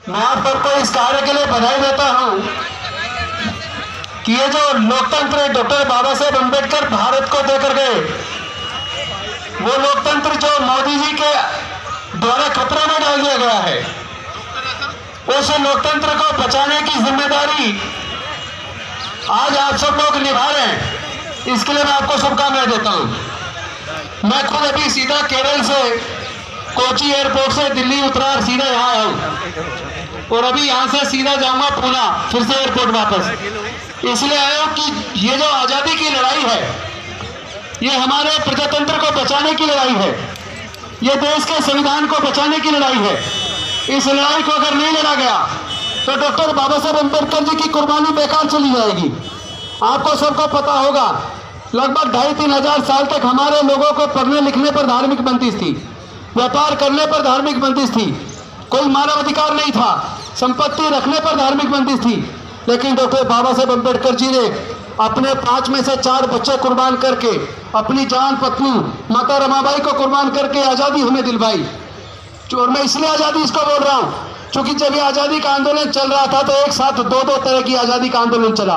मैं आप सबको इस कार्य के लिए बधाई देता हूं कि ये जो लोकतंत्र डॉक्टर बाबा साहेब अम्बेडकर भारत को देकर गए, वो लोकतंत्र जो मोदी जी के द्वारा खतरे में डाल दिया गया है, उस लोकतंत्र को बचाने की जिम्मेदारी आज आप सब लोग निभा रहे हैं। इसके लिए मैं आपको शुभकामनाएं देता हूं। मैं खुद अभी सीधा केरल से कोची एयरपोर्ट से दिल्ली उतरा और सीधा यहाँ आया हूँ, और अभी यहाँ से सीधा जाऊंगा पूना, फिर से एयरपोर्ट वापस। इसलिए आया हूँ कि ये जो आज़ादी की लड़ाई है, ये हमारे प्रजातंत्र को बचाने की लड़ाई है, ये देश के संविधान को बचाने की लड़ाई है। इस लड़ाई को अगर नहीं लड़ा गया तो डॉक्टर बाबा साहेब अम्बेडकर जी की कुर्बानी बेकार चली जाएगी। आपको सबको पता होगा, लगभग 2,500-3 हजार साल तक हमारे लोगों को पढ़ने लिखने पर धार्मिक बंदिश थी, व्यापार करने पर धार्मिक बंदिश थी, कोई मानव अधिकार नहीं था, संपत्ति रखने पर धार्मिक बंदिश थी। लेकिन डॉक्टर बाबा साहेब अम्बेडकर जी ने अपने 5 में से 4 बच्चे कुर्बान करके, अपनी जान पत्नी माता रमाबाई को कुर्बान करके आज़ादी हमें दिलवाई। और मैं इसलिए आज़ादी इसको बोल रहा हूँ क्योंकि जब ये आज़ादी का आंदोलन चल रहा था तो एक साथ 2-2 तरह की आज़ादी का आंदोलन चला।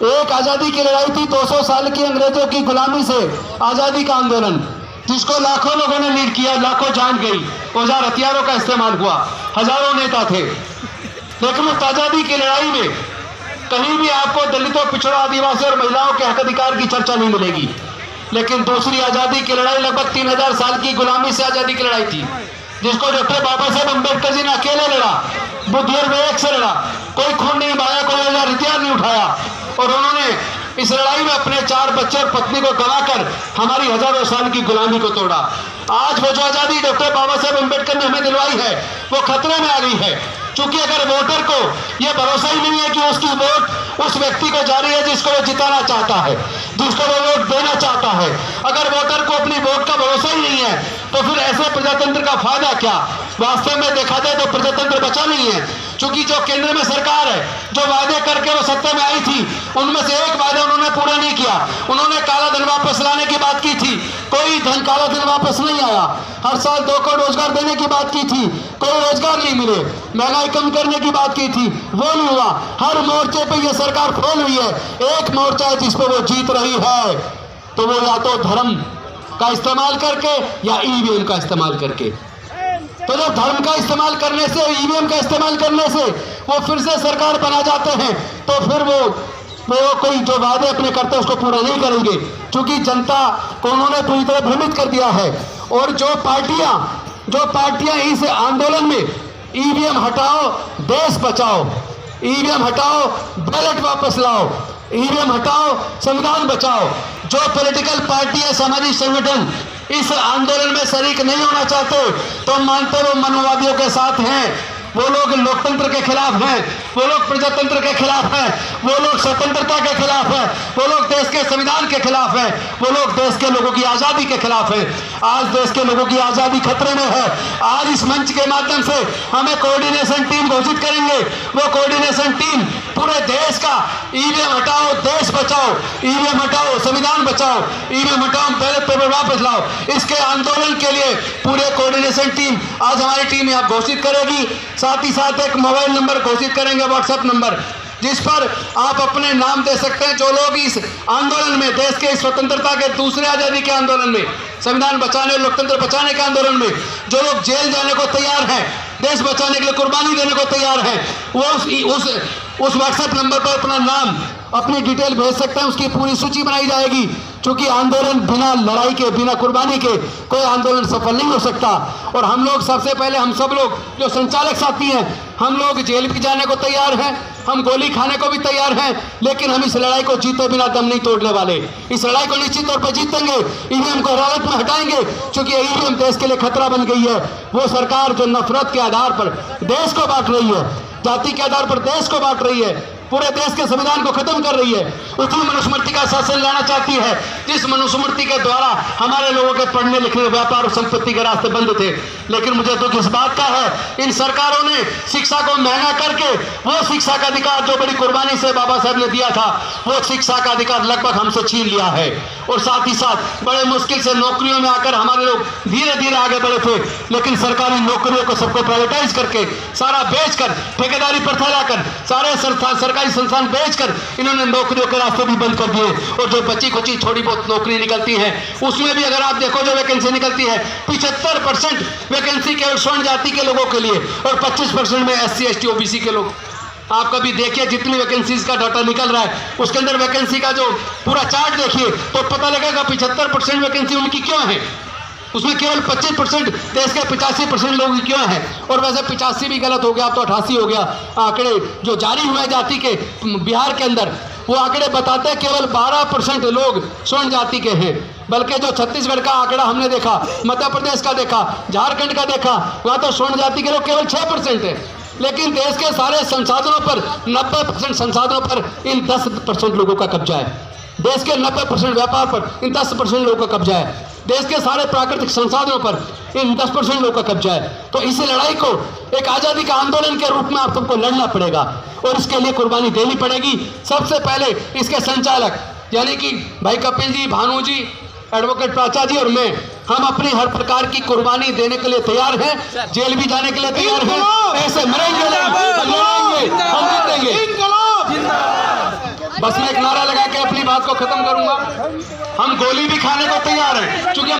एक आज़ादी की लड़ाई थी 200 साल की अंग्रेजों की गुलामी से आज़ादी का आंदोलन, जिसको लाखों लोगों ने लीड किया, लाखों जान गई, औजार हथियारों का इस्तेमाल हुआ, हजारों नेता थे। लेकिन उस आज़ादी की लड़ाई में कहीं भी आपको दलितों, पिछड़ों, आदिवासी और महिलाओं के हक अधिकार की चर्चा नहीं मिलेगी। लेकिन दूसरी आज़ादी की लड़ाई लगभग 3,000 साल की गुलामी से आज़ादी की लड़ाई थी, जिसको डॉक्टर बाबा साहेब अम्बेडकर जी ने अकेले लड़ा, बुद्धि और विवेक से लड़ा। कोई खून नहीं बहाया, कोई औजार हथियार नहीं उठाया, और उन्होंने इस लड़ाई में अपने 4 बच्चे और पत्नी को गंवाकर हमारी हजारों साल की गुलामी को तोड़ा। आज वो जो आज़ादी डॉक्टर बाबा साहेब अम्बेडकर ने हमें दिलवाई है, वो खतरे में आ गई है। क्योंकि अगर वोटर को यह भरोसा ही नहीं है कि उसकी वोट उस व्यक्ति को जा रही है जिसको वो जिताना चाहता है, जिसको वो वोट देना चाहता है, अगर वोटर को अपनी वोट का भरोसा ही नहीं है, तो फिर ऐसे प्रजातंत्र का फायदा क्या? वास्तव में देखा जाए तो प्रजातंत्र बचा नहीं है, क्योंकि जो केंद्र में सरकार है, जो वादे करके वो सत्ता में आई थी, उनमें से एक वादा उन्होंने पूरा नहीं किया। उन्होंने काला धन वापस लाने की बात की थी, कोई धन काला धन वापस नहीं आया। हर साल 2 करोड़ रोजगार देने की बात की थी, कोई रोजगार नहीं मिले। महंगाई कम करने की बात की थी, वो नहीं हुआ। हर मोर्चे पे ये सरकार फेल हुई है। एक मोर्चा है जिस पे वो जीत रही है, तो वो या तो धर्म का इस्तेमाल करके या ईवीएम का इस्तेमाल करके। तो जब धर्म का इस्तेमाल करने से, ईवीएम का इस्तेमाल करने से वो फिर से सरकार बना जाते हैं, तो फिर वो कोई जो वादे अपने करते हैं उसको पूरा नहीं करेंगे, क्योंकि जनता को उन्होंने पूरी तरह भ्रमित कर दिया है। और जो पार्टियां इस आंदोलन में ईवीएम हटाओ देश बचाओ, ईवीएम हटाओ बैलेट वापस लाओ, ईवीएम हटाओ संविधान बचाओ, जो पॉलिटिकल पार्टी है, सामाजिक संगठन इस आंदोलन में शरीक नहीं होना चाहते, तो मानते वो मनोवादियों के साथ हैं। वो लोग लोकतंत्र के खिलाफ हैं, वो लोग प्रजातंत्र के खिलाफ हैं, वो लोग स्वतंत्रता के खिलाफ हैं, वो लोग देश के संविधान के खिलाफ हैं, वो लोग देश के लोगों की आज़ादी के खिलाफ हैं। आज देश के लोगों की आज़ादी खतरे में है। आज इस मंच के माध्यम से हमें कोऑर्डिनेशन टीम घोषित करेंगे। वो कोऑर्डिनेशन टीम पूरे देश का ईवीएम हटाओ देश बचाओ, ईवीएम हटाओ संविधान बचाओ, ईवीएम हटाओ बैलेट पेपर वापस लाओ, इसके आंदोलन के लिए पूरे कोऑर्डिनेशन टीम आज हमारी टीम यहाँ घोषित करेगी। साथ ही साथ एक मोबाइल नंबर घोषित करेंगे, व्हाट्सएप नंबर, जिस पर आप अपने नाम दे सकते हैं। जो लोग इस आंदोलन में, देश के स्वतंत्रता के दूसरे आज़ादी के आंदोलन में, संविधान बचाने, लोकतंत्र बचाने के आंदोलन में जो लोग जेल जाने को तैयार हैं, देश बचाने के लिए कुर्बानी देने को तैयार हैं, वो उस व्हाट्सएप नंबर पर अपना नाम, अपनी डिटेल भेज सकते हैं। उसकी पूरी सूची बनाई जाएगी, क्योंकि आंदोलन बिना लड़ाई के, बिना कुर्बानी के कोई आंदोलन सफल नहीं हो सकता। और हम लोग सबसे पहले, हम सब लोग जो संचालक साथी हैं, हम लोग जेल भी जाने को तैयार हैं, हम गोली खाने को भी तैयार हैं, लेकिन हम इस लड़ाई को जीते बिना दम नहीं तोड़ने वाले। इस लड़ाई को निश्चित तौर पर जीतेंगे। ईवीएम को अदालत में हटाएंगे, क्योंकि ईवीएम देश के लिए खतरा बन गई है। वो सरकार जो नफरत के आधार पर देश को बांट रही है, जाति के आधार पर देश को बांट रही है, पूरे देश के संविधान को खत्म कर रही है, उसी मनुस्मृति का शासन लाना चाहती है, जिस मनुस्मृति के द्वारा हमारे लोगों के पढ़ने लिखने, व्यापार और संपत्ति के रास्ते बंद थे। लेकिन मुझे दुख इस बात का है, इन सरकारों ने शिक्षा को महंगा करके वो शिक्षा का अधिकार जो बड़ी कुर्बानी से बाबा साहब ने दिया था, वो शिक्षा का अधिकार लगभग हमसे छीन लिया है। और साथ ही साथ बड़े मुश्किल से नौकरियों में आकर हमारे लोग धीरे धीरे आगे बढ़े थे, लेकिन सरकारी नौकरियों को सबको प्राइवेटाइज करके सारा बेचकर ठेकेदारी प्रथा लाकर सारे सरकारी संस्थान बेचकर इन्होंने नौकरियों के रास्ते भी बंद कर दिए। और जो बची खुची थोड़ी बहुत नौकरी निकलती है उसमें भी अगर आप देखो जो वैकेंसी निकलती है 75% वैकेंसी केवल स्वर्ण जाति के लोगों के लिए और 25% में SC ST OBC के लोग। आप कभी देखिए जितनी वैकेंसीज का डाटा निकल रहा है उसके अंदर वैकेंसी का जो पूरा चार्ट देखिए तो पता लगेगा 75% वैकेंसी उनकी क्यों है, उसमें केवल 25% देश के 85% लोग क्यों हैं। और वैसे 85 भी गलत हो गया, अब तो 88 हो गया। आंकड़े जो जारी हुए जाति के बिहार के अंदर वो आंकड़े बताते हैं केवल 12% लोग स्वर्ण जाति के हैं, बल्कि जो छत्तीसगढ़ का आंकड़ा हमने देखा, मध्य प्रदेश का देखा, झारखंड का देखा, वहाँ तो स्वर्ण जाति के लोग केवल 6% है। लेकिन देश के सारे संसाधनों पर 90% संसाधनों पर इन 10% लोगों का कब्जा है। देश के 90% व्यापार पर इन 10% लोगों का कब्जा है। देश के सारे प्राकृतिक संसाधनों पर इन 10% लोगों का कब्जा है। तो इस लड़ाई को एक आज़ादी का आंदोलन के रूप में आप सबको लड़ना पड़ेगा और इसके लिए कुर्बानी देनी पड़ेगी। सबसे पहले इसके संचालक यानी कि भाई कपिल जी, भानु जी, एडवोकेट प्राचा जी और मैं, हम अपनी हर प्रकार की कुर्बानी देने के लिए तैयार हैं, जेल भी जाने के लिए तैयार हैं, ऐसे मरेंगे लड़ेंगे, हम जीतेंगे। बस मैं एक नारा लगा के अपनी बात को खत्म करूंगा, हम गोली भी खाने को तैयार हैं क्योंकि